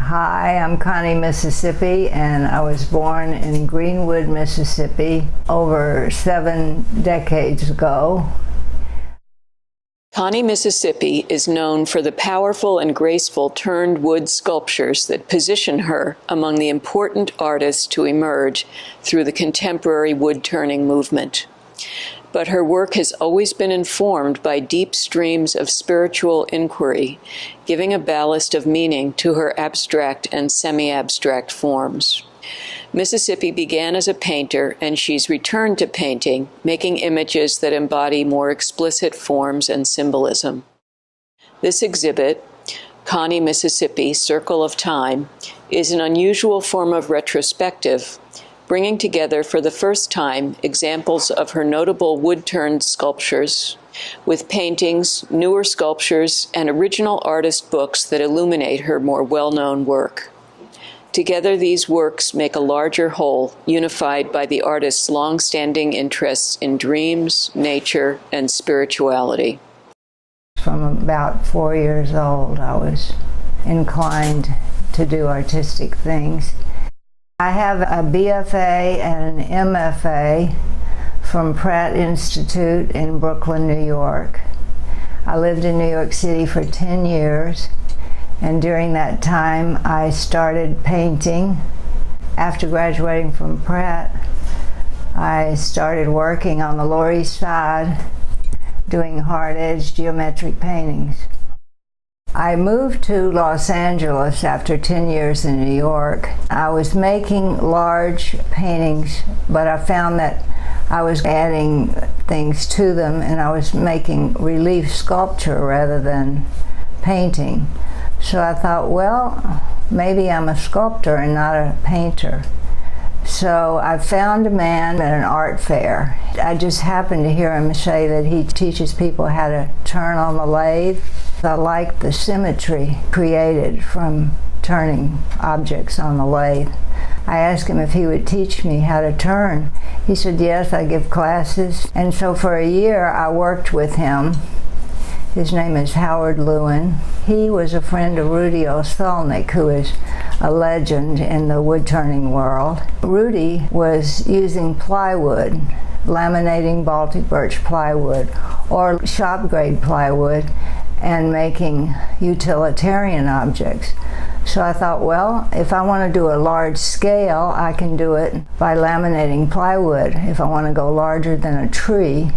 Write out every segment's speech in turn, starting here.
Hi, I'm Connie Mississippi, and I was born in Greenwood, Mississippi, over 7 decades ago. Connie Mississippi is known for the powerful and graceful turned wood sculptures that position her among the important artists to emerge through the contemporary wood-turning movement. But her work has always been informed by deep streams of spiritual inquiry, giving a ballast of meaning to her abstract and semi-abstract forms. Mississippi began as a painter, and she's returned to painting, making images that embody more explicit forms and symbolism. This exhibit, Connie Mississippi, Circle of Time, is an unusual form of retrospective, bringing together for the first time examples of her notable wood-turned sculptures with paintings, newer sculptures, and original artist books that illuminate her more well-known work. Together, these works make a larger whole, unified by the artist's long-standing interests in dreams, nature, and spirituality. From about 4 years old, I was inclined to do artistic things. I have a BFA and an MFA from Pratt Institute in Brooklyn, New York. I lived in New York City for 10 years, and during that time I started painting. After graduating from Pratt, I started working on the Lower East Side doing hard-edge geometric paintings. I moved to Los Angeles after 10 years in New York. I was making large paintings, but I found that I was adding things to them, and I was making relief sculpture rather than painting. So I thought, well, maybe I'm a sculptor and not a painter. So I found a man at an art fair. I just happened to hear him say that he teaches people how to turn on the lathe. I liked the symmetry created from turning objects on the lathe. I asked him if he would teach me how to turn. He said, yes, I give classes. And so for a year I worked with him. His name is Howard Lewin. He was a friend of Rudy Oselnik, who is a legend in the wood-turning world. Rudy was using plywood, laminating Baltic birch plywood or shop-grade plywood, and making utilitarian objects. So I thought, well, if I want to do a large scale, I can do it by laminating plywood. If I want to go larger than a tree,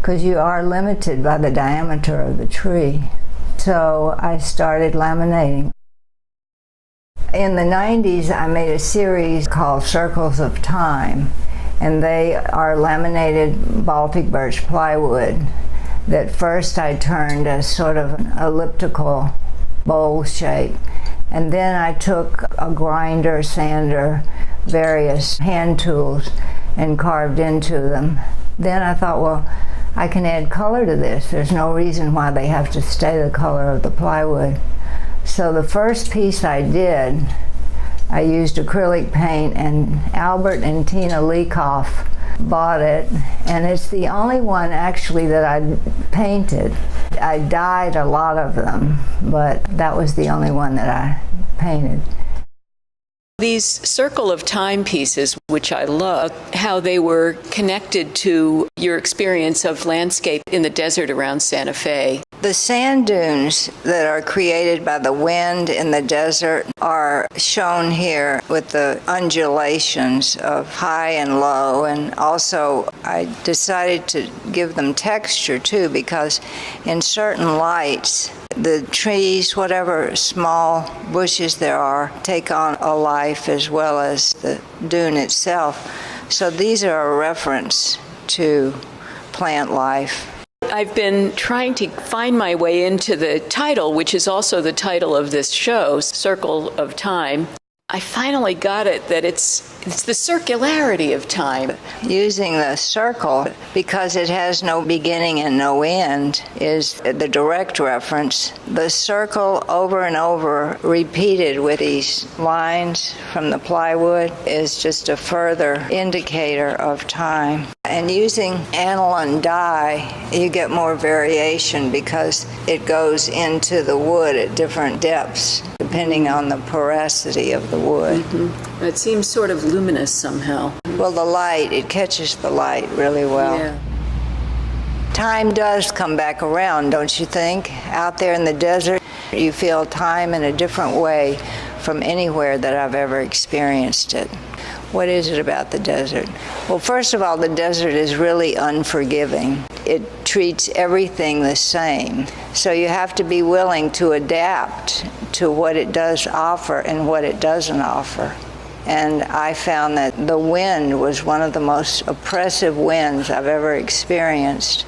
because you are limited by the diameter of the tree. So I started laminating. In the 90s, I made a series called Circles of Time, and they are laminated Baltic birch plywood that first I turned as sort of an elliptical bowl shape, and then I took a grinder, sander, various hand tools and carved into them. Then I thought, well, I can add color to this. There's no reason why they have to stay the color of the plywood. So the first piece I did, I used acrylic paint, and Albert and Tina LeCoff bought it, and it's the only one actually that I painted. I dyed a lot of them, but that was the only one that I painted. These Circle of Time pieces, which I love, how they were connected to your experience of landscape in the desert around Santa Fe. The sand dunes that are created by the wind in the desert are shown here with the undulations of high and low, and also I decided to give them texture too, because in certain lights the trees, whatever small bushes there are, take on a life as well as the dune itself. So these are a reference to plant life. I've been trying to find my way into the title, which is also the title of this show, Circle of Time. I finally got it, that it's It's the circularity of time. Using the circle, because it has no beginning and no end, is the direct reference. The circle over and over, repeated with these lines from the plywood, is just a further indicator of time. And using aniline dye, you get more variation because it goes into the wood at different depths, depending on the porosity of the wood. Mm-hmm. It seems sort of luminous somehow. Well, the light, it catches the light really well. Yeah. Time does come back around, don't you think? Out there in the desert, you feel time in a different way from anywhere that I've ever experienced it. What is it about the desert? Well, first of all, the desert is really unforgiving. It treats everything the same. So you have to be willing to adapt to what it does offer and what it doesn't offer. And I found that the wind was one of the most oppressive winds I've ever experienced.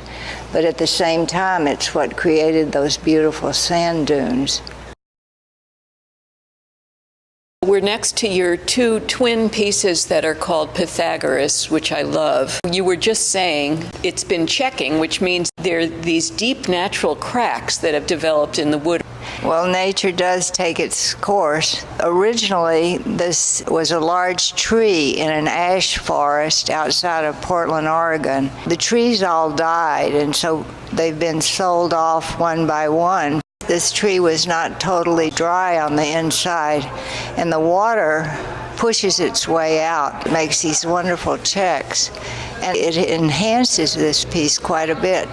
But at the same time, it's what created those beautiful sand dunes. We're next to your two twin pieces that are called Pythagoras, which I love. You were just saying it's been checking, which means there are these deep natural cracks that have developed in the wood. Well, nature does take its course. Originally, this was a large tree in an ash forest outside of Portland, Oregon. The trees all died, and so they've been sold off one by one. This tree was not totally dry on the inside, and the water pushes its way out. It makes these wonderful checks, and it enhances this piece quite a bit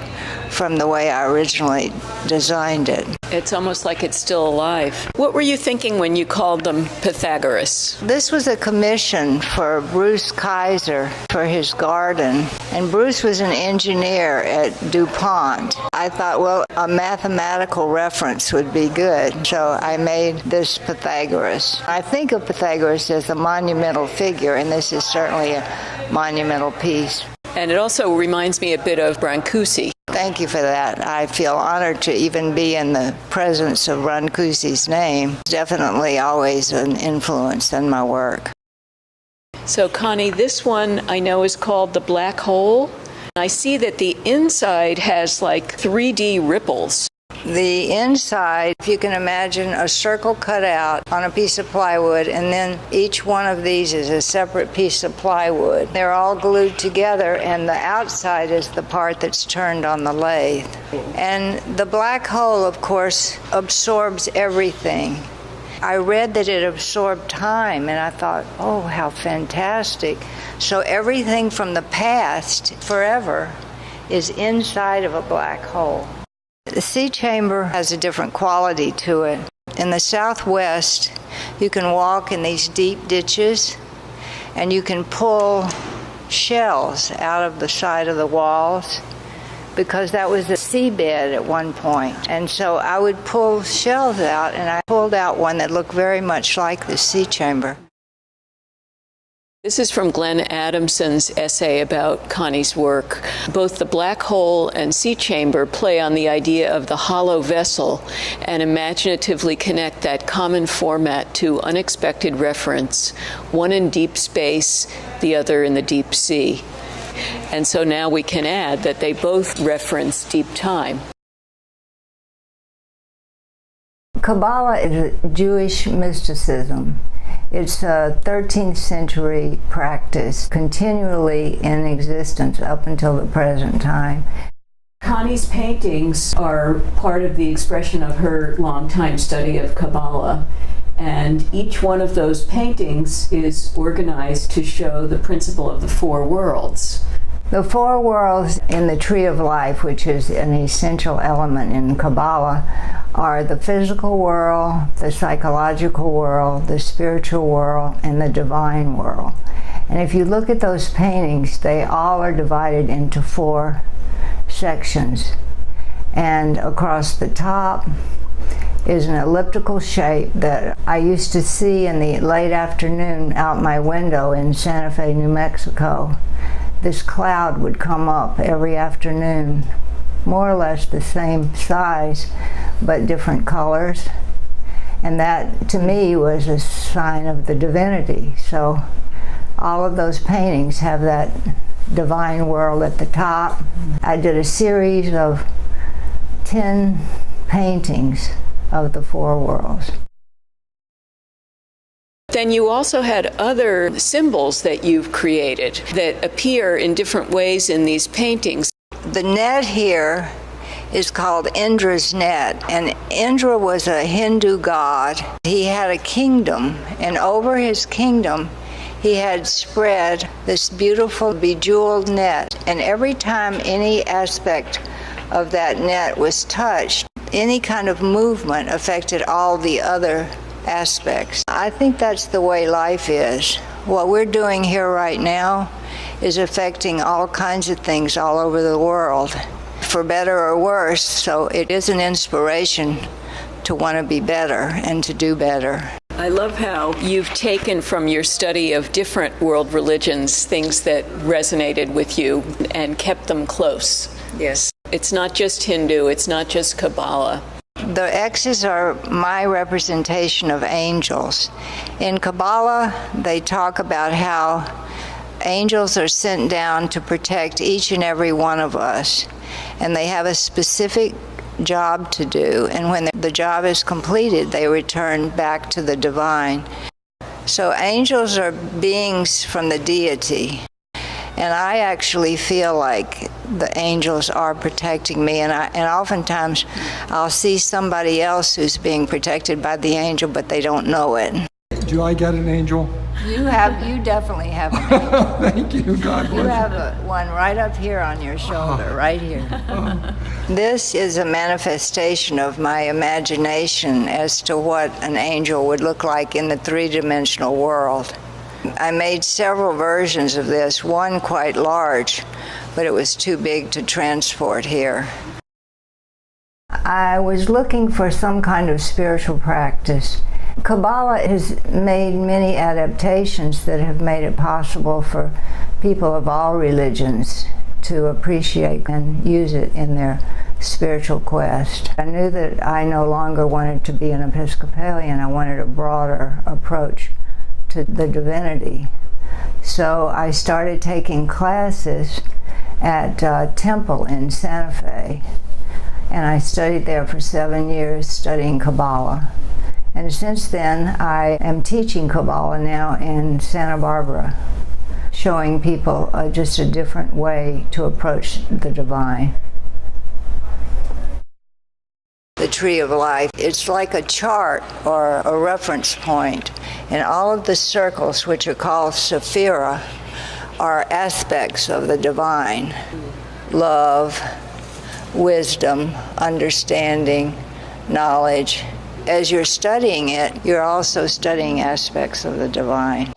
from the way I originally designed it. It's almost like it's still alive. What were you thinking when you called them Pythagoras? This was a commission for Bruce Kaiser for his garden, and Bruce was an engineer at DuPont. I thought, well, a mathematical reference would be good, so I made this Pythagoras. I think of Pythagoras as a monumental figure, and this is certainly a monumental piece. And it also reminds me a bit of Brancusi. Thank you for that. I feel honored to even be in the presence of Brancusi's name. Definitely always an influence in my work. So, Connie, this one I know is called The Black Hole. I see that the inside has like 3D ripples. The inside, if you can imagine a circle cut out on a piece of plywood, and then each one of these is a separate piece of plywood. They're all glued together, and the outside is the part that's turned on the lathe. And the black hole, of course, absorbs everything. I read that it absorbed time, and I thought, oh, how fantastic. So everything from the past, forever, is inside of a black hole. The sea chamber has a different quality to it. In the Southwest, you can walk in these deep ditches, and you can pull shells out of the side of the walls, because that was the seabed at one point. And so I would pull shells out, and I pulled out one that looked very much like the sea chamber. This is from Glenn Adamson's essay about Connie's work. Both the black hole and sea chamber play on the idea of the hollow vessel and imaginatively connect that common format to unexpected reference, one in deep space, the other in the deep sea. And so now we can add that they both reference deep time. Kabbalah is Jewish mysticism. It's a 13th century practice, continually in existence up until the present time. Connie's paintings are part of the expression of her longtime study of Kabbalah, and each one of those paintings is organized to show the principle of the four worlds. The four worlds in the Tree of Life, which is an essential element in Kabbalah, are the physical world, the psychological world, the spiritual world, and the divine world. And if you look at those paintings, they all are divided into four sections. And across the top is an elliptical shape that I used to see in the late afternoon out my window in Santa Fe, New Mexico. This cloud would come up every afternoon, more or less the same size, but different colors. And that, to me, was a sign of the divinity. So All of those paintings have that divine world at the top. I did a series of 10 paintings of the four worlds. Then you also had other symbols that you've created that appear in different ways in these paintings. The net here is called Indra's net, and Indra was a Hindu god. He had a kingdom, and over his kingdom he had spread this beautiful bejeweled net, and every time any aspect of that net was touched, any kind of movement affected all the other aspects. I think that's the way life is. What we're doing here right now is affecting all kinds of things all over the world, for better or worse, so it is an inspiration to want to be better and to do better. I love how you've taken from your study of different world religions things that resonated with you and kept them close. Yes. It's not just Hindu, it's not just Kabbalah. The X's are my representation of angels. In Kabbalah, they talk about how angels are sent down to protect each and every one of us, and they have a specific job to do, and when the job is completed, they return back to the divine. So angels are beings from the deity, and I actually feel like the angels are protecting me, and oftentimes I'll see somebody else who's being protected by the angel, but they don't know it. Do I get an angel? You definitely have an angel. Thank you, God bless you. You have one right up here on your shoulder, right here. This is a manifestation of my imagination as to what an angel would look like in the three-dimensional world. I made several versions of this, one quite large, but it was too big to transport here. I was looking for some kind of spiritual practice. Kabbalah has made many adaptations that have made it possible for people of all religions to appreciate and use it in their spiritual quest. I knew that I no longer wanted to be an Episcopalian. I wanted a broader approach to the divinity. So I started taking classes at Temple in Santa Fe, and I studied there for 7 years studying Kabbalah. And since then, I am teaching Kabbalah now in Santa Barbara, showing people just a different way to approach the divine. The tree of life, it's like a chart or a reference point, and all of the circles, which are called sephira, are aspects of the divine. Love, wisdom, understanding, knowledge. As you're studying it, you're also studying aspects of the divine.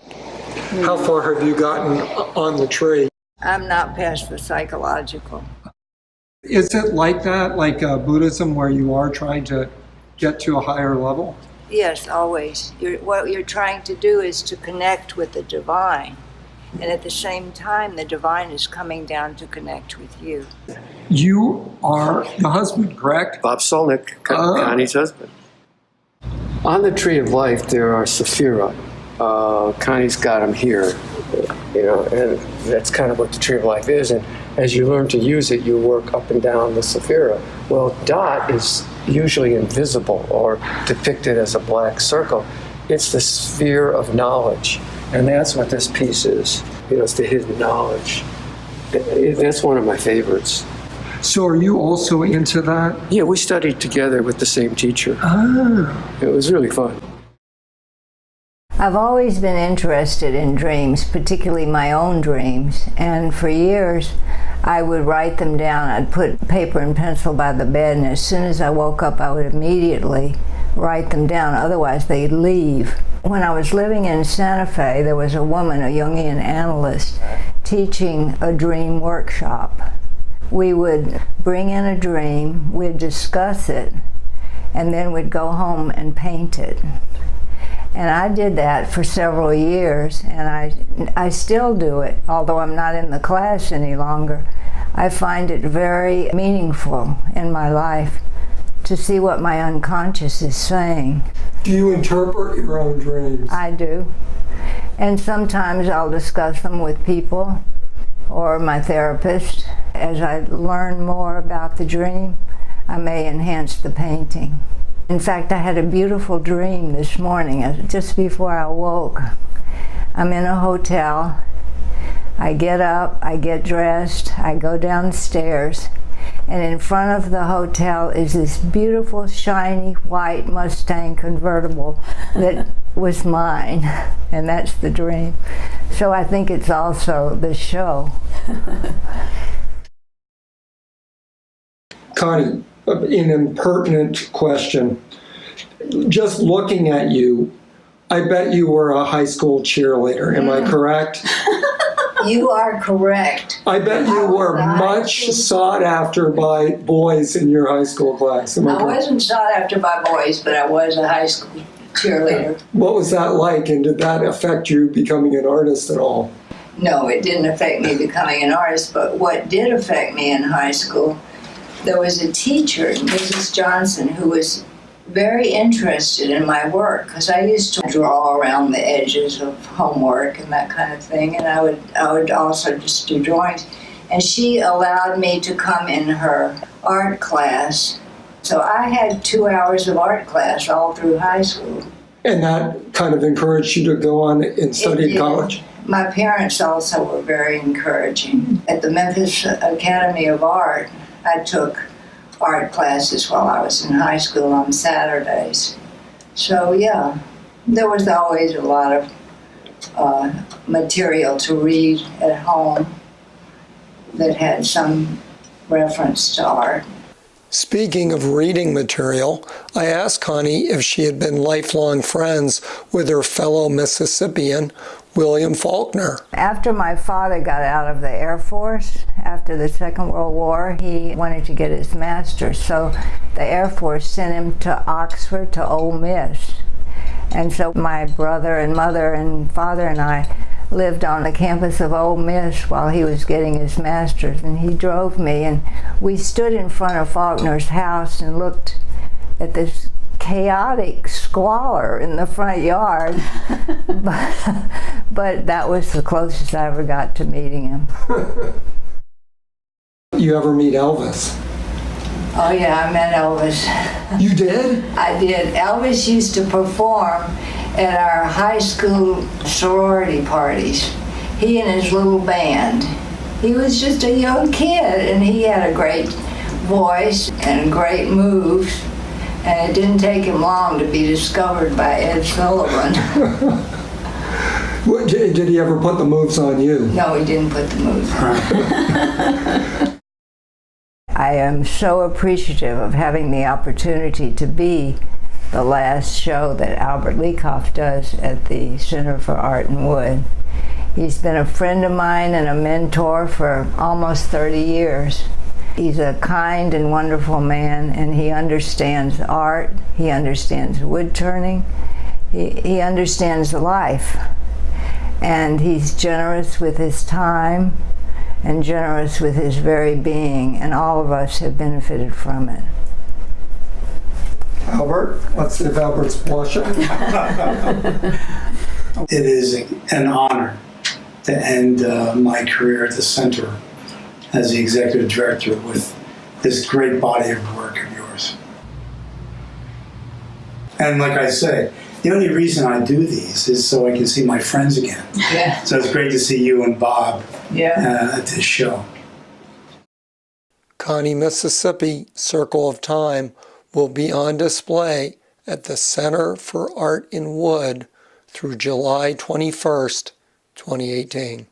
How far have you gotten on the tree? I'm not past the psychological. Is it like that, like Buddhism, where you are trying to get to a higher level? Yes, always. What you're trying to do is to connect with the divine. And at the same time, the divine is coming down to connect with you. You are the husband, correct? Bob Solnick, Connie's husband. On the Tree of Life, there are sephira. Connie's got them here, and that's kind of what the Tree of Life is. And as you learn to use it, you work up and down the sephira. Well, dot is usually invisible or depicted as a black circle. It's the sphere of knowledge, and that's what this piece is. It's the hidden knowledge. That's one of my favorites. So are you also into that? Yeah, we studied together with the same teacher. It was really fun. I've always been interested in dreams, particularly my own dreams, and for years I would write them down. I'd put paper and pencil by the bed, and as soon as I woke up I would immediately write them down, otherwise they'd leave. When I was living in Santa Fe, there was a woman, a Jungian analyst, teaching a dream workshop. We would bring in a dream, we'd discuss it, and then we'd go home and paint it. And I did that for several years, and I still do it, although I'm not in the class any longer. I find it very meaningful in my life to see what my unconscious is saying. Do you interpret your own dreams? I do. And sometimes I'll discuss them with people or my therapist. As I learn more about the dream, I may enhance the painting. In fact, I had a beautiful dream this morning, just before I woke. I'm in a hotel. I get up, I get dressed, I go downstairs, and in front of the hotel is this beautiful, shiny, white Mustang convertible that was mine, and that's the dream. So I think it's also the show. Connie, an impertinent question. Just looking at you, I bet you were a high school cheerleader. Am I correct? You are correct. I bet you were much sought after by boys in your high school class. Am I correct? wasn't sought after by boys, but I was a high school cheerleader. What was that like, and did that affect you becoming an artist at all? No, it didn't affect me becoming an artist, but what did affect me in high school, there was a teacher, Mrs. Johnson, who was very interested in my work, because I used to draw around the edges of homework and that kind of thing, and I would also just do drawings. And she allowed me to come in her art class. So I had 2 hours of art class all through high school. And that kind of encouraged you to go on and study at college? My parents also were very encouraging. At the Memphis Academy of Art, I took art classes while I was in high school on Saturdays. So yeah, there was always a lot of material to read at home that had some reference to art. Speaking of reading material, I asked Connie if she had been lifelong friends with her fellow Mississippian, William Faulkner. After my father got out of the Air Force, after the Second World War, he wanted to get his master's. So the Air Force sent him to Oxford, to Ole Miss. And so my brother and mother and father and I lived on the campus of Ole Miss while he was getting his master's. And he drove me, and we stood in front of Faulkner's house and looked at this chaotic squalor in the front yard. but that was the closest I ever got to meeting him. You ever meet Elvis? Oh yeah, I met Elvis. You did? I did. Elvis used to perform at our high school sorority parties. He and his little band. He was just a young kid, and he had a great voice and great moves. And it didn't take him long to be discovered by Ed Sullivan. Did he ever put the moves on you? No, he didn't put the moves on. I am so appreciative of having the opportunity to be the last show that Albert LeCoff does at the Center for Art and Wood. He's been a friend of mine and a mentor for almost 30 years. He's a kind and wonderful man, and he understands art, he understands wood turning, he understands life. And he's generous with his time and generous with his very being, and all of us have benefited from it. Albert, let's see if Albert's blushing. It is an honor to end my career at the center as the executive director with this great body of work of yours. And like I say, the only reason I do these is so I can see my friends again. Yeah. So it's great to see you and Bob Yeah. at this show. Connie Mississippi, Circle of Time, will be on display at the Center for Art in Wood through July 21st, 2018.